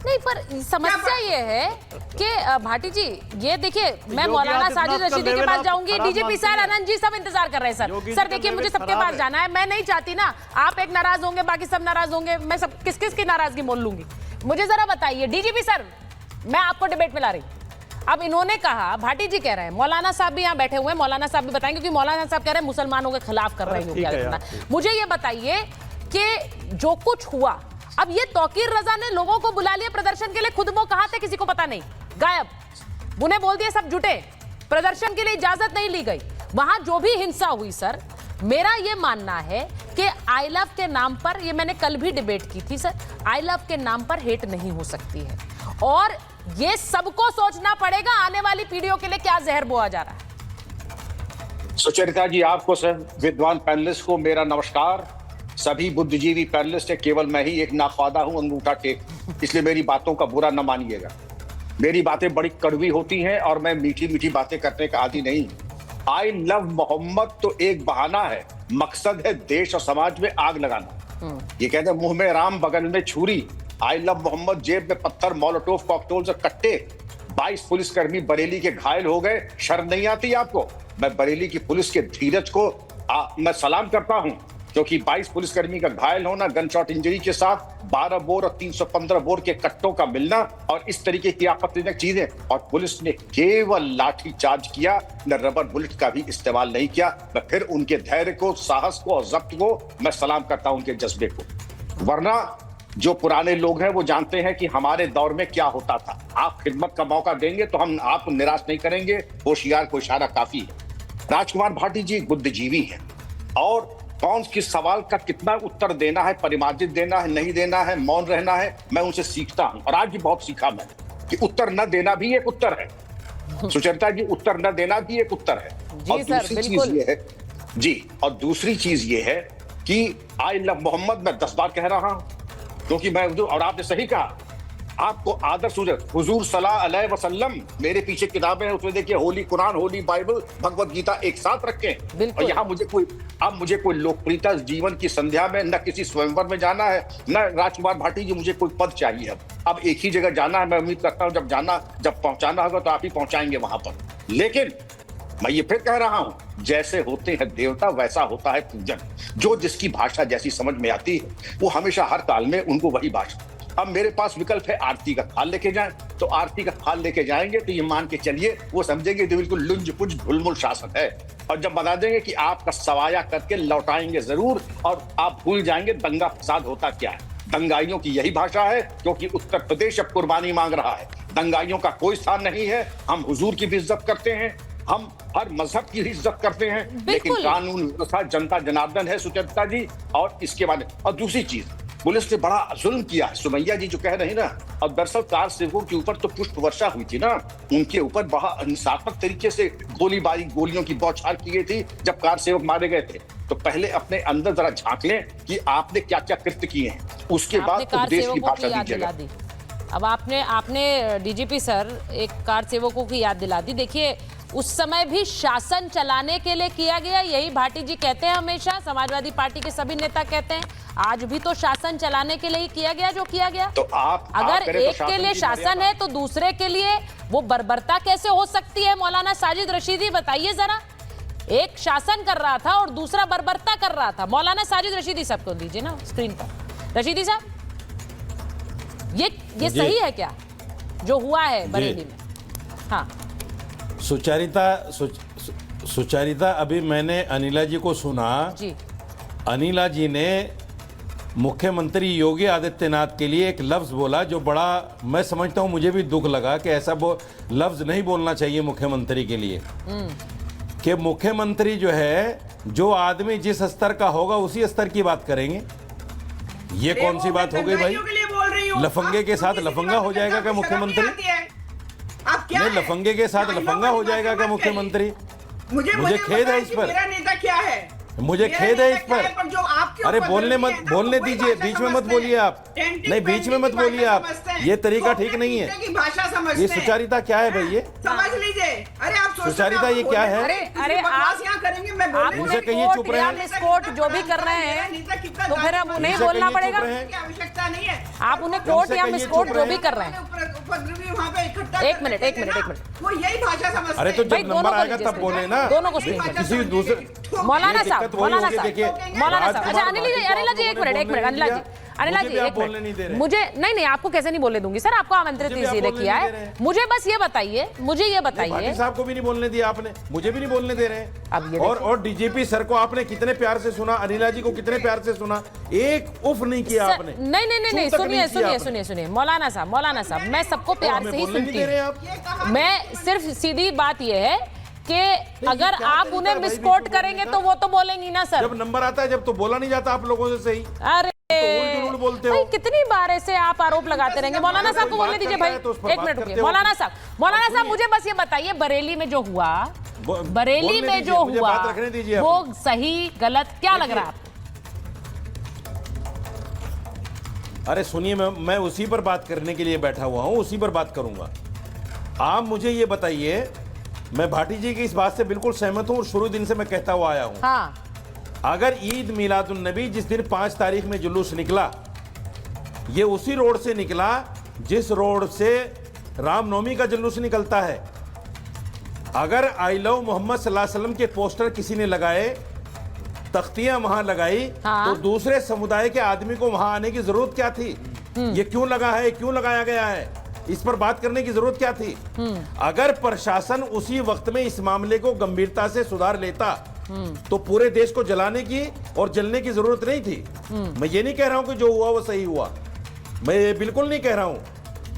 [SPEAKER 3] नहीं, पर समस्या ये है कि भाटी जी, ये देखिए, मैं मौलाना साजिद रशीदी के पास जाऊंगी, डीजीपी सर, आनंद जी सब इंतजार कर रहे हैं सर। सर देखिए, मुझे सबके पास जाना है। मैं नहीं चाहती ना आप एक नाराज होंगे, बाकी सब नाराज होंगे, मैं सब किस किस की नाराजगी मोल लूंगी। मुझे जरा बताइए डीजीपी सर, मैं आपको डिबेट में ला रही। अब इन्होंने कहा, भाटी जी कह रहे हैं, मौलाना साहब भी यहाँ बैठे हुए हैं, मौलाना साहब भी बताएंगे, क्योंकि मौलाना साहब कह रहे हैं मुसलमानों के खिलाफ कर रहे हैं। मुझे ये बताइए कि जो कुछ हुआ, अब ये तौकीर रजा ने लोगों को बुला लिया प्रदर्शन के लिए, खुद वो कहाँ थे किसी को पता नहीं, गायब। उन्हें बोल दिया सब जुटे, प्रदर्शन के लिए इजाजत नहीं ली गई। वहां जो भी हिंसा हुई सर, मेरा ये मानना है कि आई लव के नाम पर, ये मैंने कल भी डिबेट की थी सर, आई लव के नाम पर हेट नहीं हो सकती है। और ये सबको सोचना पड़ेगा आने वाली पीढ़ियों के लिए क्या जहर बोआ जा रहा है।
[SPEAKER 12] सुचरिता जी, आपको सर, विद्वान पैनलिस्ट को मेरा नमस्कार। सभी बुद्धिजीवी पैनलिस्ट है, केवल मैं ही एक नाख्वादा हूं, अंगूठा टेक, इसलिए मेरी बातों का बुरा न मानिएगा। मेरी बातें बड़ी कड़वी होती हैं और मैं मीठी मीठी बातें करने का आदी नहीं। आई लव मोहम्मद तो एक बहाना है, मकसद है देश और समाज में आग लगाना। ये कहते हैं मुंह में राम बगल में छुरी। आई लव मोहम्मद जेब में पत्थर, मोलोटोव कॉकटेल से कट्टे। 22 पुलिसकर्मी बरेली के घायल हो गए, शर्म नहीं आती आपको? मैं बरेली की पुलिस के धीरज को मैं सलाम करता हूं, क्योंकि 22 पुलिसकर्मी का घायल होना, गनशॉट इंजरी के साथ 12 बोर और 315 बोर के कट्टों का मिलना और इस तरीके की आपत्तिजनक चीजें, और पुलिस ने केवल लाठी चार्ज किया, न रबर बुलेट का भी इस्तेमाल नहीं किया। मैं फिर उनके धैर्य को, साहस को और जब्त को मैं सलाम करता हूं, उनके जज्बे को। वरना जो पुराने लोग हैं वो जानते हैं कि हमारे दौर में क्या होता था। आप खिदमत का मौका देंगे तो हम आपको निराश नहीं करेंगे, होशियार को इशारा काफी है। राजकुमार भाटी जी बुद्धिजीवी हैं और कौन किस सवाल का कितना उत्तर देना है, परिमार्जित देना है, नहीं देना है, मौन रहना है, मैं उनसे सीखता हूं। और आज भी बहुत सीखा मैं कि उत्तर न देना भी एक उत्तर है। सुचरिता जी, उत्तर न देना भी एक उत्तर है। और दूसरी चीज ये है जी, और दूसरी चीज ये है कि आई लव मोहम्मद मैं 10 बार कह रहा हूं, क्योंकि मैं, और आपने सही कहा, आपको आदर्श हुजूर सल्लल्लाहु अलैहि वसल्लम, मेरे पीछे किताबें हैं, उसमें देखिए होली कुरान, होली बाइबल, भगवत गीता एक साथ रखें। और यहाँ मुझे कोई लोकप्रियता जीवन की संध्या में, न किसी स्वयंवर में जाना है, न राजकुमार भाटी जी मुझे कोई पद चाहिए। अब एक ही जगह जाना है। मैं उम्मीद करता हूँ जब पहुंचाना होगा तो आप ही पहुंचाएंगे वहां पर। लेकिन मैं ये फिर कह रहा हूं, जैसे होते हैं देवता वैसा होता है पूजन। जो जिसकी भाषा जैसी समझ में आती है वो हमेशा हर काल में उनको वही भाषा। अब मेरे पास विकल्प है आरती का थाल लेके जाएं, तो आरती का थाल लेके जाएंगे तो ये मान के चलिए वो समझेंगे कि बिल्कुल लुंज पुंज ढुलमुल शासन है। और जब बता देंगे कि आपका सवाया करके लौटाएंगे जरूर, और आप भूल जाएंगे दंगा फसाद होता क्या है। दंगाइयों की यही भाषा है, क्योंकि उत्तर प्रदेश अब कुर्बानी मांग रहा है। दंगाइयों का कोई स्थान नहीं है। हम हुजूर की भी इज्जत करते हैं, हम हर मजहब की भी इज्जत करते हैं, लेकिन कानून व्यवस्था जनता जनार्दन है सुचरिता जी। और इसके बाद, और दूसरी चीज, पुलिस ने बड़ा जुल्म किया। सुमैया जी जो कह रही ना, और दरअसल कार सेवकों के ऊपर तो पुष्प वर्षा हुई थी ना, उनके ऊपर बड़ा हिंसात्मक तरीके से गोलीबारी, गोलियों की बौछार की गई थी जब कार सेवक मारे गए थे। तो पहले अपने अंदर जरा झांक लें कि आपने क्या क्या कृत्य किए हैं, उसके बाद देश की भाषा दीजिएगा।
[SPEAKER 3] अब आपने डीजीपी सर एक कार सेवकों की याद दिला दी। देखिए, उस समय भी शासन चलाने के लिए किया गया। यही भाटी जी कहते हैं हमेशा, समाजवादी पार्टी के सभी नेता कहते हैं आज भी तो शासन चलाने के लिए ही किया गया जो किया गया।
[SPEAKER 12] तो आप
[SPEAKER 3] अगर
[SPEAKER 12] करें तो
[SPEAKER 3] एक के लिए
[SPEAKER 12] की
[SPEAKER 3] शासन
[SPEAKER 12] मर्यादा।
[SPEAKER 3] है तो दूसरे के लिए वो बर्बरता कैसे हो सकती है? मौलाना साजिद रशीदी बताइए जरा। एक शासन कर रहा था और दूसरा बर्बरता कर रहा था। मौलाना साजिद रशीदी साहब को दीजिए ना स्क्रीन पर। रशीदी साहब, ये सही है क्या जो हुआ है बरेली में? हाँ,
[SPEAKER 13] सुचारिता अभी मैंने अनिला जी को सुना
[SPEAKER 3] जी।
[SPEAKER 13] अनिला जी ने मुख्यमंत्री योगी आदित्यनाथ के लिए एक लफ्ज बोला जो बड़ा, मैं समझता हूं, मुझे भी दुख लगा कि ऐसा लफ्ज नहीं बोलना चाहिए मुख्यमंत्री के लिए। कि मुख्यमंत्री जो है, जो आदमी जिस स्तर का होगा उसी स्तर की बात करेंगे। ये कौन सी बात हो गई भाई? लफंगे के साथ लफंगा हो जाएगा क्या मुख्यमंत्री? नहीं, लफंगे के साथ लफंगा हो जाएगा क्या मुख्यमंत्री? मुझे खेद है इस पर।
[SPEAKER 11] मेरा नेता क्या है?
[SPEAKER 13] मुझे खेद है इस पर। अरे बोलने दीजिए, बीच में मत बोलिए आप। नहीं, बीच में मत बोलिए आप, ये तरीका ठीक नहीं है। ये सुचारिता क्या है भाई? ये
[SPEAKER 11] समझ लीजिए। अरे आप
[SPEAKER 13] सुचारिता ये क्या है?
[SPEAKER 3] अरे आप
[SPEAKER 11] यहाँ करेंगे, मैं बोलूंगा।
[SPEAKER 13] मुझे कहिए चुप रहे हैं।
[SPEAKER 3] कोर्ट जो भी कर रहे हैं तो फिर अब उन्हें बोलना पड़ेगा।
[SPEAKER 11] आवश्यकता नहीं है।
[SPEAKER 3] आप उन्हें कोर्ट या मिसकोर्ट जो भी कर रहे हैं।
[SPEAKER 11] वहाँ पे इकट्ठा
[SPEAKER 3] एक मिनट वो
[SPEAKER 11] यही भाषा समझते
[SPEAKER 13] अरे तो
[SPEAKER 3] भाई
[SPEAKER 13] जब
[SPEAKER 3] दोनों
[SPEAKER 13] नंबर
[SPEAKER 3] को
[SPEAKER 13] आएगा
[SPEAKER 3] लीजिए
[SPEAKER 13] तब बोले ना।
[SPEAKER 3] दोनों को स्क्रीन पर।
[SPEAKER 13] किसी दूसरे
[SPEAKER 3] मौलाना
[SPEAKER 13] ये
[SPEAKER 3] साहब,
[SPEAKER 13] दिक्कत वही होगी, देखिए,
[SPEAKER 3] मौलाना साहब, अच्छा
[SPEAKER 13] बात
[SPEAKER 3] अनिला जी एक मिनट अनिला जी एक मिनट। मुझे नहीं आपको कैसे नहीं बोलने दूंगी सर, आपको आमंत्रित इसीलिए किया है। मुझे बस ये बताइए,
[SPEAKER 13] भाटी साहब को भी नहीं बोलने दिया आपने, मुझे भी नहीं बोलने दे रहे हैं।
[SPEAKER 3] अब ये
[SPEAKER 13] और डीजीपी सर को आपने कितने प्यार से सुना, अनिला जी को कितने प्यार से सुना, एक उफ नहीं किया आपने।
[SPEAKER 3] नहीं, सुनिए मौलाना साहब, मैं सबको प्यार से ही सुनती हूँ। मैं सिर्फ सीधी बात यह है कि अगर आप उन्हें मिसकोट करेंगे तो वो तो बोलेंगी ना सर।
[SPEAKER 13] जब नंबर आता है जब तो बोला नहीं जाता आप लोगों से सही।
[SPEAKER 3] अरे
[SPEAKER 13] तो बोलते हो।
[SPEAKER 3] भाई कितनी बार ऐसे आप आरोप लगाते रहेंगे? मौलाना साहब को बोलने दीजिए भाई, एक मिनट रुकिए। मौलाना साहब मुझे बस ये बताइए, बरेली में जो हुआ वो सही गलत क्या लग रहा है आपको?
[SPEAKER 13] अरे सुनिए, मैं उसी पर बात करने के लिए बैठा हुआ हूं, उसी पर बात करूंगा। आप मुझे ये बताइए, मैं भाटी जी की इस बात से बिल्कुल सहमत हूं और शुरू दिन से मैं कहता हुआ आया हूं।
[SPEAKER 3] हाँ।
[SPEAKER 13] अगर ईद मिलादुन नबी जिस दिन 5 तारीख में जुलूस निकला, ये उसी रोड से निकला जिस रोड से रामनवमी का जुलूस निकलता है। अगर आई लव मोहम्मद सल्लल्लाहु अलैहि वसल्लम के पोस्टर किसी ने लगाए, तख्तियां वहां लगाई, तो दूसरे समुदाय के आदमी को वहां आने की जरूरत क्या थी? ये क्यों लगा है, क्यों लगाया गया है, इस पर बात करने की जरूरत क्या थी? अगर प्रशासन उसी वक्त में इस मामले को गंभीरता से सुधार लेता तो पूरे देश को जलाने की और जलने की जरूरत नहीं थी। मैं ये नहीं कह रहा हूं कि जो हुआ वो सही हुआ, मैं ये बिल्कुल नहीं कह रहा हूं,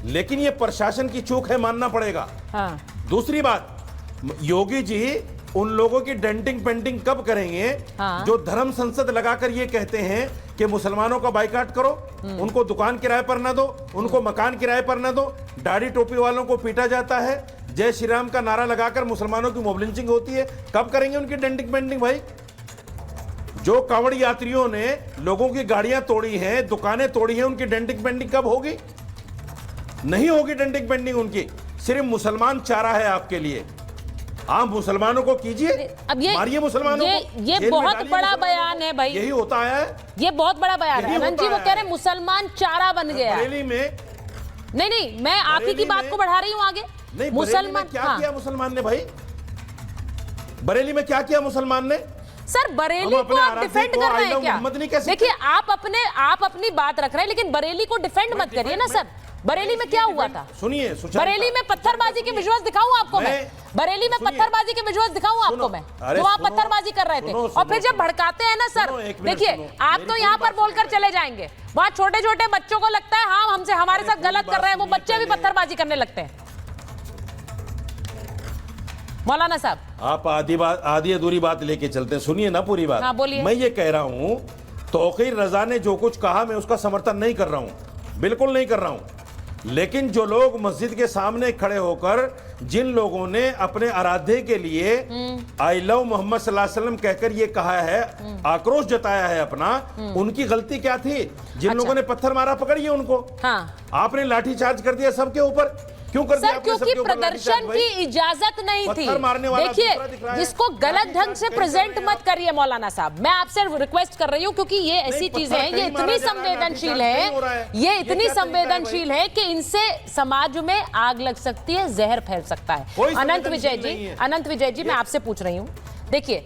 [SPEAKER 13] लेकिन ये प्रशासन की चूक है, मानना पड़ेगा।
[SPEAKER 3] हाँ।
[SPEAKER 13] दूसरी बात, योगी जी उन लोगों की डेंटिंग पेंटिंग कब करेंगे?
[SPEAKER 3] हाँ।
[SPEAKER 13] जो धर्म संसद लगाकर ये कहते हैं कि मुसलमानों का बाइकाट करो, उनको दुकान किराए पर ना दो, उनको मकान किराए पर ना दो, दाढ़ी टोपी वालों को पीटा जाता है, जय श्री राम का नारा लगाकर मुसलमानों की मॉब लिंचिंग होती है, कब करेंगे उनकी डेंटिंग पेंटिंग भाई? जो कांवड़ यात्रियों ने लोगों की गाड़ियां तोड़ी हैं, दुकानें तोड़ी हैं, उनकी डेंटिंग पेंटिंग कब होगी? नहीं होगी डेंटिंग पेंटिंग उनकी। सिर्फ मुसलमान चारा है आपके लिए, आप मुसलमानों को कीजिए,
[SPEAKER 3] अब ये
[SPEAKER 13] मारिए मुसलमानों को।
[SPEAKER 3] ये बहुत बड़ा बयान है भाई,
[SPEAKER 13] यही होता है,
[SPEAKER 3] ये बहुत बड़ा बयान है। अनंत जी वो कह रहे मुसलमान चारा बन गया।
[SPEAKER 13] बरेली में
[SPEAKER 3] नहीं, मैं आप ही की बात को बढ़ा रही हूँ आगे।
[SPEAKER 13] नहीं,
[SPEAKER 3] मुसलमान
[SPEAKER 13] क्या किया मुसलमान ने भाई? बरेली में क्या किया मुसलमान ने?
[SPEAKER 3] सर बरेली को आप डिफेंड कर रहे हैं क्या? देखिए आप अपनी बात रख रहे हैं, लेकिन बरेली को डिफेंड मत करिए ना सर। बरेली में क्या हुआ था?
[SPEAKER 13] सुनिए,
[SPEAKER 3] बरेली में पत्थरबाजी के विजुअल्स दिखाऊं आपको मैं? बरेली में पत्थरबाजी के विजुअल्स दिखाऊं आपको मैं, जो आप पत्थरबाजी कर रहे थे? और फिर जब भड़काते हैं ना सर, देखिए आप तो यहाँ पर बोलकर चले जाएंगे, वहां छोटे छोटे बच्चों को लगता है हाँ हमसे हमारे साथ गलत कर रहे हैं, वो बच्चे भी पत्थरबाजी करने लगते हैं। मौलाना साहब,
[SPEAKER 13] आप आधी अधूरी बात लेके चलते हैं, सुनिए ना पूरी बात।
[SPEAKER 3] हाँ, बोलिए।
[SPEAKER 13] मैं ये कह रहा हूं, तौकीर रजा ने जो कुछ कहा मैं उसका समर्थन नहीं कर रहा हूं, बिल्कुल नहीं कर रहा हूं। लेकिन जो लोग मस्जिद के सामने खड़े होकर जिन लोगों ने अपने आराध्य के लिए आई लव मोहम्मद सल्लल्लाहु अलैहि वसल्लम कहकर ये कहा है, आक्रोश जताया है अपना, उनकी गलती क्या थी? जिन लोगों ने पत्थर मारा पकड़िए उनको।
[SPEAKER 3] हाँ।
[SPEAKER 13] आपने लाठीचार्ज कर दिया सबके ऊपर, क्यों कर दिया
[SPEAKER 3] सर
[SPEAKER 13] आपने
[SPEAKER 3] क्योंकि
[SPEAKER 13] सबके ऊपर
[SPEAKER 3] प्रदर्शन
[SPEAKER 13] लाठीचार्ज भाई?
[SPEAKER 3] की इजाजत नहीं थी।
[SPEAKER 13] पत्थर मारने वाला दूसरा दिख रहा
[SPEAKER 3] देखिए
[SPEAKER 13] है।
[SPEAKER 3] इसको गलत ढंग से प्रेजेंट मत करिए मौलाना साहब, मैं आपसे रिक्वेस्ट कर रही हूँ, क्योंकि ये ऐसी चीजें हैं, ये इतनी संवेदनशील है, ये इतनी संवेदनशील है कि इनसे समाज में आग लग सकती है, जहर फैल सकता है। अनंत विजय जी मैं आपसे पूछ रही हूँ, देखिए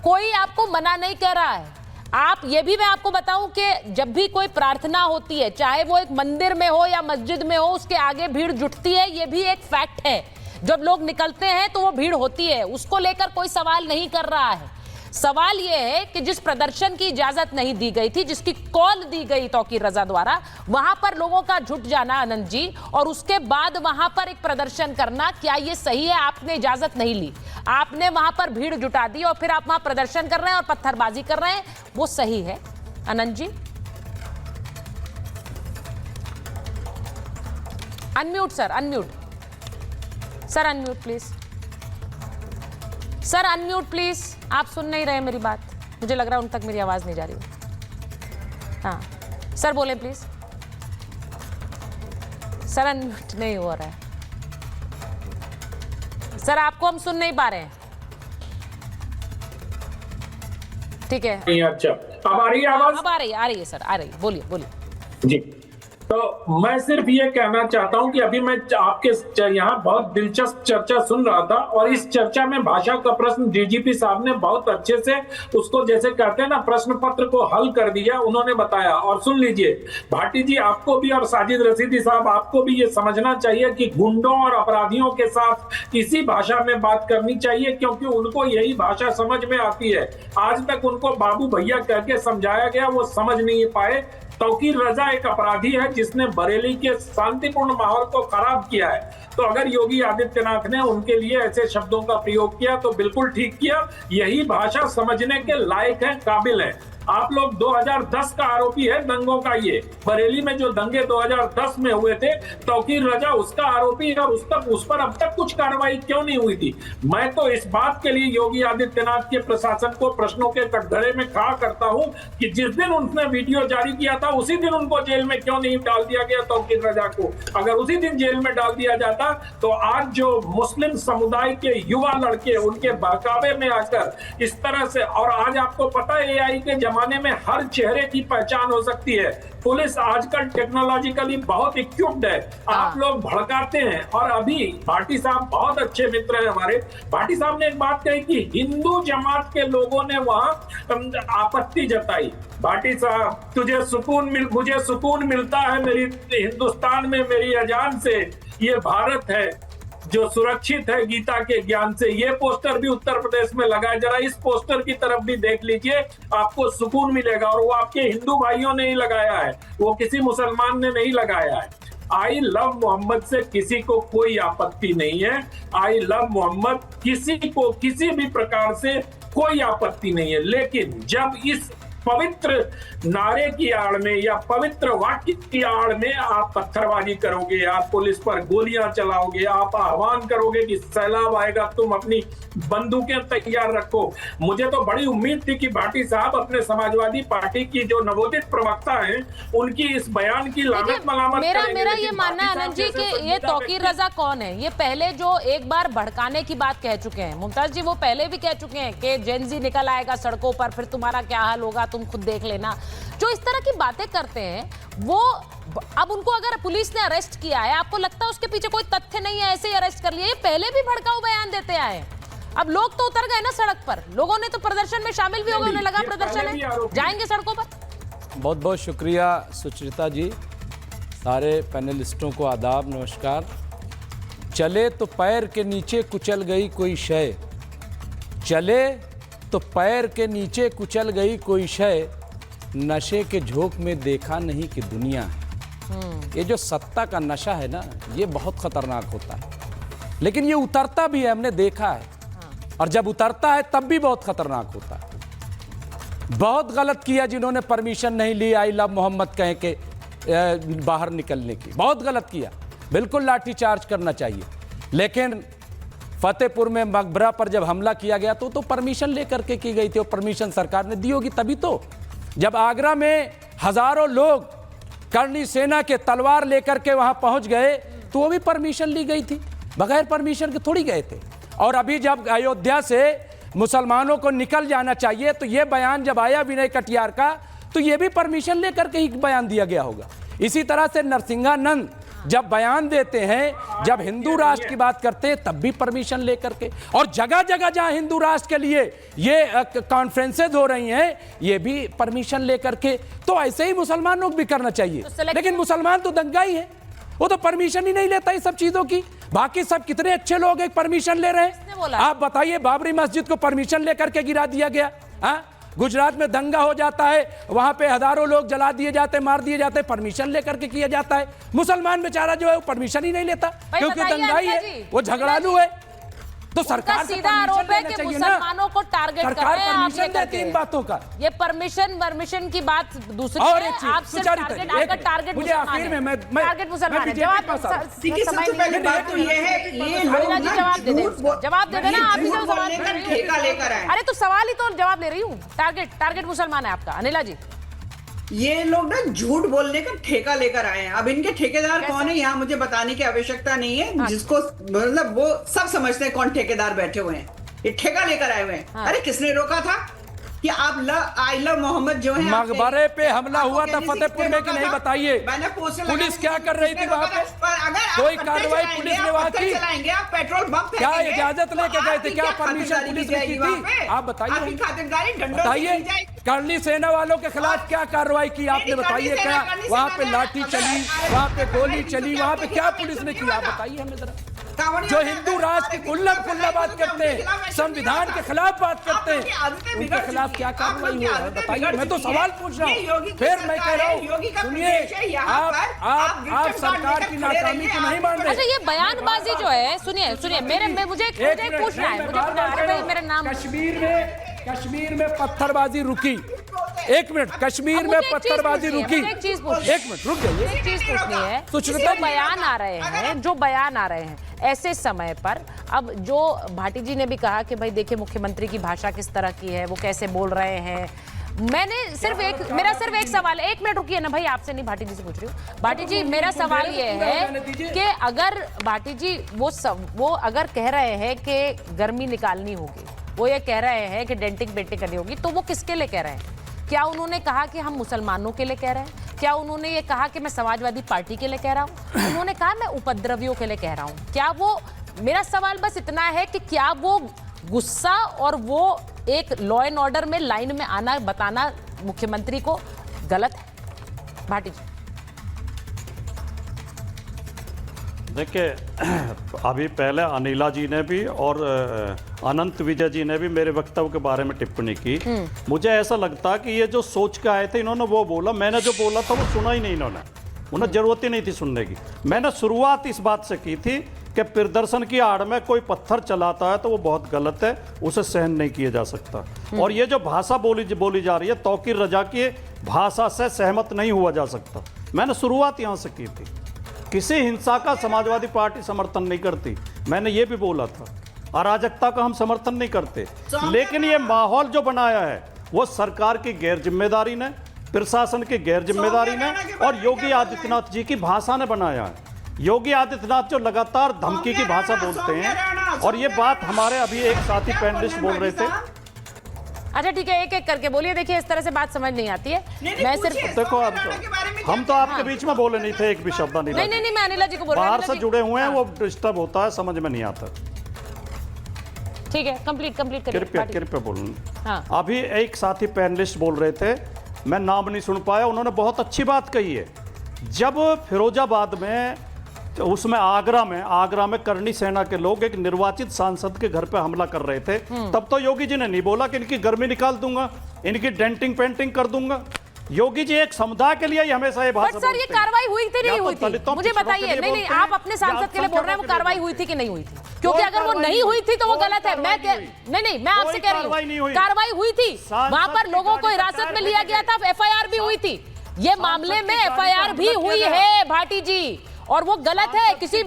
[SPEAKER 3] कोई आपको मना नहीं कर रहा है, आप ये भी मैं आपको बताऊं कि जब भी कोई प्रार्थना होती है, चाहे वो एक मंदिर में हो या मस्जिद में हो, उसके आगे भीड़ जुटती है, ये भी एक फैक्ट है। जब लोग निकलते हैं तो वो भीड़ होती है, उसको लेकर कोई सवाल नहीं कर रहा है। सवाल ये है कि जिस प्रदर्शन की इजाजत नहीं दी गई थी, जिसकी कॉल दी गई तौकीर रजा द्वारा, वहां पर लोगों का जुट जाना आनंद जी, और उसके बाद वहां पर एक प्रदर्शन करना, क्या ये सही है? आपने इजाजत नहीं ली, आपने वहां पर भीड़ जुटा दी और फिर आप वहां प्रदर्शन कर रहे हैं और पत्थरबाजी कर रहे हैं, वो सही है Anand ji? Unmute sir, unmute sir, unmute please sir, unmute please. आप सुन नहीं रहे मेरी बात, मुझे लग रहा है उन तक मेरी आवाज नहीं जा रही है। हाँ सर बोलें प्लीज। सर अनम्यूट नहीं हो रहा है सर, आपको हम सुन नहीं पा रहे हैं। ठीक है,
[SPEAKER 14] अच्छा अब आ रही है आवाज?
[SPEAKER 3] अब आ रही है सर, आ रही है, बोलिए बोलिए
[SPEAKER 14] जी। तो मैं सिर्फ ये कहना चाहता हूं कि अभी मैं आपके यहाँ बहुत दिलचस्प चर्चा सुन रहा था, और इस चर्चा में भाषा का प्रश्न डीजीपी साहब ने बहुत अच्छे से उसको, जैसे कहते हैं ना, प्रश्न पत्र को हल कर दिया, उन्होंने बताया। और सुन लीजिए भाटी जी, आपको भी और साजिद रशीदी साहब, आपको भी ये समझना चाहिए कि गुंडों और अपराधियों के साथ इसी भाषा में बात करनी चाहिए, क्योंकि उनको यही भाषा समझ में आती है। आज तक उनको बाबू भैया कह के समझाया गया, वो समझ नहीं पाए। तौकीर रजा एक अपराधी है जिसने बरेली के शांतिपूर्ण माहौल को खराब किया है, तो अगर योगी आदित्यनाथ ने उनके लिए ऐसे शब्दों का प्रयोग किया तो बिल्कुल ठीक किया। यही भाषा समझने के लायक है, काबिल है। आप लोग 2010 का आरोपी है दंगों का, ये बरेली में जो दंगे 2010 में हुए थे, तौकीर रजा उसका आरोपी है, और उस पर अब तक कुछ कार्रवाई क्यों नहीं हुई थी? मैं तो इस बात के लिए योगी आदित्यनाथ के प्रशासन को प्रश्नों के कटघरे में खड़ा करता हूं कि जिस दिन उन्होंने वीडियो जारी किया था उसी दिन उनको जेल में क्यों नहीं डाल दिया गया तौकीर रजा को? अगर उसी दिन जेल में डाल दिया जाता तो आज जो मुस्लिम समुदाय के युवा लड़के उनके बहकावे में आकर इस तरह से, और आज आपको पता है एआई के जमाने में हर चेहरे की पहचान हो सकती है। पुलिस आजकल टेक्नोलॉजिकली बहुत इक्विप्ड है। आप लोग भड़काते हैं, और अभी भाटी साहब बहुत अच्छे मित्र हैं हमारे। भाटी साहब ने एक बात कही कि हिंदू जमात के लोगों ने वहां आपत्ति जताई। भाटी साहब, मुझे सुकून मिलता है मेरी हिंदुस्तान में, मेरी अजान से, ये भारत है जो सुरक्षित है गीता के ज्ञान से। ये पोस्टर भी उत्तर प्रदेश में लगा है, जरा इस पोस्टर की तरफ भी देख लीजिए, आपको सुकून मिलेगा। और वो आपके हिंदू भाइयों ने ही लगाया है, वो किसी मुसलमान ने नहीं लगाया है। आई लव मोहम्मद से किसी को कोई आपत्ति नहीं है। आई लव मोहम्मद, किसी को किसी भी प्रकार से कोई आपत्ति नहीं है। लेकिन जब इस पवित्र नारे की आड़ में या पवित्र वाक्य की आड़ में आप पत्थरबाजी करोगे, आप पुलिस पर गोलियां चलाओगे, आप आह्वान करोगे कि सैलाब आएगा, तुम अपनी बंदूकें तैयार रखो। मुझे तो बड़ी उम्मीद थी कि भाटी साहब अपने समाजवादी पार्टी की जो नवोदित प्रवक्ता हैं, उनकी इस बयान की लानत मलामत
[SPEAKER 3] मेरा ये मानना है आनंद जी कि ये तौकीर रजा कौन है? ये पहले जो एक बार भड़काने की बात कह चुके हैं मुमताज जी, वो पहले भी कह चुके हैं कि जेनजी निकल आएगा सड़कों पर, फिर तुम्हारा क्या हाल होगा तुम खुद देख लेना। जो इस तरह की बातें करते हैं वो, अब उनको अगर पुलिस ने अरेस्ट किया है, आपको लगता है उसके पीछे कोई तथ्य नहीं है, ऐसे ही अरेस्ट कर लिया? ये पहले भी भड़काऊ बयान देते आए। अब लोग तो उतर गए ना सड़क पर, लोगों ने तो प्रदर्शन में शामिल भी हो गए, उन्हें लगा प्रदर्शन है, जाएंगे सड़कों पर।
[SPEAKER 15] बहुत बहुत शुक्रिया सुचरिता जी, सारे पैनलिस्टों को आदाब, नमस्कार। चले तो पैर के नीचे कुचल गई कोई शय, चले तो पैर के नीचे कुचल गई कोई शय, नशे के झोंक में देखा नहीं कि दुनिया है। ये जो सत्ता का नशा है ना, ये बहुत खतरनाक होता है, लेकिन ये उतरता भी है, हमने देखा है। और जब उतरता है तब भी बहुत खतरनाक होता है। बहुत गलत किया जिन्होंने परमिशन नहीं ली आई लव मोहम्मद कह के बाहर निकलने की, बहुत गलत किया, बिल्कुल लाठीचार्ज करना चाहिए। लेकिन फतेहपुर में मकबरा पर जब हमला किया गया तो परमिशन लेकर के की गई थी, और परमिशन सरकार ने दी होगी तभी तो। जब आगरा में हजारों लोग करणी सेना के तलवार लेकर के वहां पहुंच गए तो वो भी परमिशन ली गई थी, बगैर परमिशन के थोड़ी गए थे। और अभी जब अयोध्या से मुसलमानों को निकल जाना चाहिए तो ये बयान जब आया विनय कटियार का, तो ये भी परमिशन लेकर के ही बयान दिया गया होगा। इसी तरह से नरसिंहानंद जब बयान देते हैं, जब हिंदू राष्ट्र की बात करते हैं, तब भी परमिशन लेकर के, और जगह जगह जहां हिंदू राष्ट्र के लिए ये कॉन्फ्रेंसेज हो रही हैं, ये भी परमिशन लेकर के। तो ऐसे ही मुसलमानों को भी करना चाहिए, लेकिन मुसलमान तो दंगा ही है, वो तो परमिशन ही नहीं लेता इस सब चीजों की। बाकी सब कितने अच्छे लोग हैं, परमिशन ले रहे हैं। आप बताइए, बाबरी मस्जिद को परमिशन लेकर के गिरा दिया गया। गुजरात में दंगा हो जाता है, वहां पे हजारों लोग जला दिए जाते, मार दिए जाते, परमिशन लेकर के किया जाता है। मुसलमान बेचारा जो है वो परमिशन ही नहीं लेता, क्योंकि दंगाई है, वो झगड़ालू है। तो सरकार
[SPEAKER 3] सीधा आरोप है कि मुसलमानों को टारगेट कर रहे हैं आप ये करके।
[SPEAKER 15] इन बातों का
[SPEAKER 3] ये परमिशन की बात दूसरी है। आप सिर्फ टारगेट
[SPEAKER 15] मुझे आखिर में मैं
[SPEAKER 3] टारगेट मुसलमान है।
[SPEAKER 11] सबसे पहले बात तो ये है, ये लोग
[SPEAKER 3] जवाब दे देना। आप इसे सवाल
[SPEAKER 11] ठेका लेकर आए।
[SPEAKER 3] अरे तो सवाल ही तो जवाब ले रही हूँ। टारगेट मुसलमान है आपका, अनिला जी।
[SPEAKER 11] ये लोग ना झूठ बोलने का ठेका लेकर आए हैं। अब इनके ठेकेदार कौन है यहाँ मुझे बताने की आवश्यकता नहीं है। जिसको मतलब वो सब समझते हैं कौन ठेकेदार बैठे हुए हैं, ये ठेका लेकर आए हुए हैं। अरे किसने रोका था कि आप आई लव मोहम्मद जो है
[SPEAKER 15] मकबरे पे हमला हुआ था फतेहपुर में कि नहीं, बताइए। पुलिस क्या कर रही थी वहाँ पे? कोई कार्रवाई पुलिस ने वहाँ की?
[SPEAKER 11] आप पेट्रोल बम
[SPEAKER 15] क्या इजाजत लेके गए थे? क्या परमिशन पुलिस ने की थी? आप बताइए। करनी सेना वालों के खिलाफ क्या कार्रवाई की आपने? बताइए। क्या वहाँ पे लाठी चली, वहाँ पे गोली चली, वहाँ पे क्या पुलिस ने किया? आप बताइए हमें जरा। जो हिंदू राष्ट्र की खुल्ला बात करते हैं, संविधान के खिलाफ बात करते हैं, उनके खिलाफ क्या कार्रवाई हुई है बताइए। मैं तो सवाल पूछ रहा हूँ, फिर मैं कह रहा हूँ, सुनिए, आप सरकार की नाकामी को नहीं मान रहे।
[SPEAKER 3] अच्छा, ये बयानबाजी जो है, सुनिए मुझे पूछना है। मेरा नाम
[SPEAKER 15] कश्मीर में पत्थरबाजी रुकी। एक मिनट, कश्मीर में पत्थरबाजी रुकी।
[SPEAKER 3] एक चीज
[SPEAKER 15] रुक जाइए।
[SPEAKER 3] एक चीज पूछनी है। जो बयान आ रहे हैं ऐसे समय पर, अब जो भाटी जी ने भी कहा कि भाई देखिए मुख्यमंत्री की भाषा किस तरह की है, वो कैसे बोल रहे हैं। मेरा सिर्फ एक सवाल है। 1 मिनट रुकिए ना भाई, आपसे नहीं, भाटी जी से पूछ रही हूँ। भाटी जी, मेरा सवाल ये है कि अगर भाटी जी वो अगर कह रहे हैं कि गर्मी निकालनी होगी, वो ये कह रहे हैं कि डेंटिंग बेटिंग करनी होगी, तो वो किसके लिए कह रहे हैं? क्या उन्होंने कहा कि हम मुसलमानों के लिए कह रहे हैं? क्या उन्होंने ये कहा कि मैं समाजवादी पार्टी के लिए कह रहा हूँ? उन्होंने कहा मैं उपद्रवियों के लिए कह रहा हूँ? क्या वो, मेरा सवाल बस इतना है कि क्या वो गुस्सा और वो एक लॉ एंड ऑर्डर में लाइन में आना बताना मुख्यमंत्री को गलत है? भाटी जी
[SPEAKER 10] देखिए, अभी पहले अनिला जी ने भी और अनंत विजय जी ने भी मेरे वक्तव्य के बारे में टिप्पणी की। मुझे ऐसा लगता कि ये जो सोच के आए थे, इन्होंने वो बोला, मैंने जो बोला था वो सुना ही नहीं इन्होंने। उन्हें जरूरत ही नहीं थी सुनने की। मैंने शुरुआत इस बात से की थी कि प्रदर्शन की आड़ में कोई पत्थर चलाता है तो वो बहुत गलत है, उसे सहन नहीं किया जा सकता। और ये जो भाषा बोली जा रही है, तौकीर रजा की भाषा से सहमत नहीं हुआ जा सकता। मैंने शुरुआत यहाँ से की थी। किसी हिंसा का समाजवादी पार्टी समर्थन नहीं करती, मैंने ये भी बोला था। अराजकता का हम समर्थन नहीं करते, लेकिन ये माहौल जो बनाया है वो सरकार की गैर जिम्मेदारी ने, प्रशासन की गैर जिम्मेदारी ने और योगी आदित्यनाथ जी की भाषा ने बनाया है। योगी आदित्यनाथ जो लगातार धमकी की भाषा बोलते हैं, और ये बात हमारे अभी एक साथी पैनलिस्ट बोल रहे थे।
[SPEAKER 3] अच्छा ठीक है, एक एक करके बोलिए। देखिए इस तरह से बात समझ नहीं आती है। मैं सिर्फ
[SPEAKER 10] देखो, अब हम तो आपके बीच में बोले नहीं थे एक भी शब्द।
[SPEAKER 3] नहीं, मैं अनिला जी को बोल रही हूं।
[SPEAKER 10] बाहर से जुड़े हुए हैं, वो डिस्टर्ब होता है, समझ में नहीं आता।
[SPEAKER 3] ठीक है, कंप्लीट
[SPEAKER 10] करिए। कृपया बोलूं। अभी एक साथी पैनलिस्ट बोल रहे थे, मैं नाम नहीं सुन पाया, उन्होंने बहुत अच्छी बात कही है। जब फिरोजाबाद में, उसमें आगरा में करनी सेना के लोग एक निर्वाचित सांसद के घर पे हमला कर रहे थे, तब तो योगी जी ने नहीं बोला कि इनकी गर्मी निकाल दूंगा, इनकी डेंटिंग पेंटिंग कर दूंगा। योगी जी एक समुदाय के लिए हमेशा ये भाषा बोलते हैं।
[SPEAKER 3] सर, ये कार्रवाई हुई थी नहीं हुई थी? मुझे बताइए। नहीं, आप अपने सांसद के लिए बोल रहे हैं, वो कार्रवाई हुई थी कि नहीं हुई थी? क्योंकि अगर वो नहीं हुई थी तो वो गलत है। मैं आपसे कह रही हूँ कार्रवाई हुई थी। वहां पर लोगों को हिरासत में लिया गया था, FIR भी हुई थी। ये मामले में FIR भी हुई है भाटी जी, और वो गलत है। किसी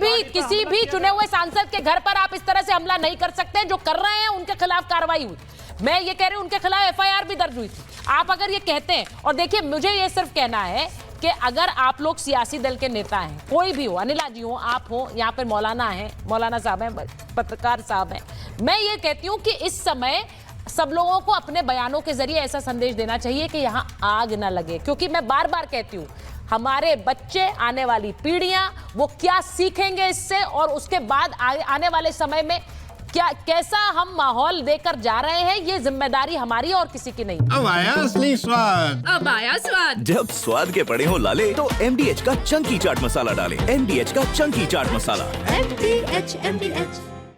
[SPEAKER 3] भी चुने हुए सांसद के घर पर आप इस तरह से हमला नहीं कर सकते। जो कर रहे हैं उनके खिलाफ कार्रवाई हुई। मैं ये कह रही हूं उनके खिलाफ FIR भी दर्ज हुई थी। आप अगर ये कहते हैं, और देखिए मुझे ये सिर्फ कहना है कि अगर आप लोग सियासी दल के नेता हैं, कोई भी हो, अनिला जी हो, आप हो, यहाँ पर मौलाना हैं, मौलाना साहब हैं, पत्रकार साहब हैं, मैं ये कहती हूँ कि इस समय सब लोगों को अपने बयानों के जरिए ऐसा संदेश देना चाहिए कि यहाँ आग ना लगे, क्योंकि मैं बार बार कहती हूँ हमारे बच्चे, आने वाली पीढ़ियां, वो क्या सीखेंगे इससे, और उसके बाद आने वाले समय में क्या कैसा हम माहौल देकर जा रहे हैं, ये जिम्मेदारी हमारी और किसी की नहीं।
[SPEAKER 16] अब आया असली स्वाद।
[SPEAKER 17] अब आया स्वाद।
[SPEAKER 18] जब स्वाद के पड़े हो लाले तो MDH का चंकी चाट मसाला डालें। MDH का चंकी चाट मसाला।
[SPEAKER 17] MDH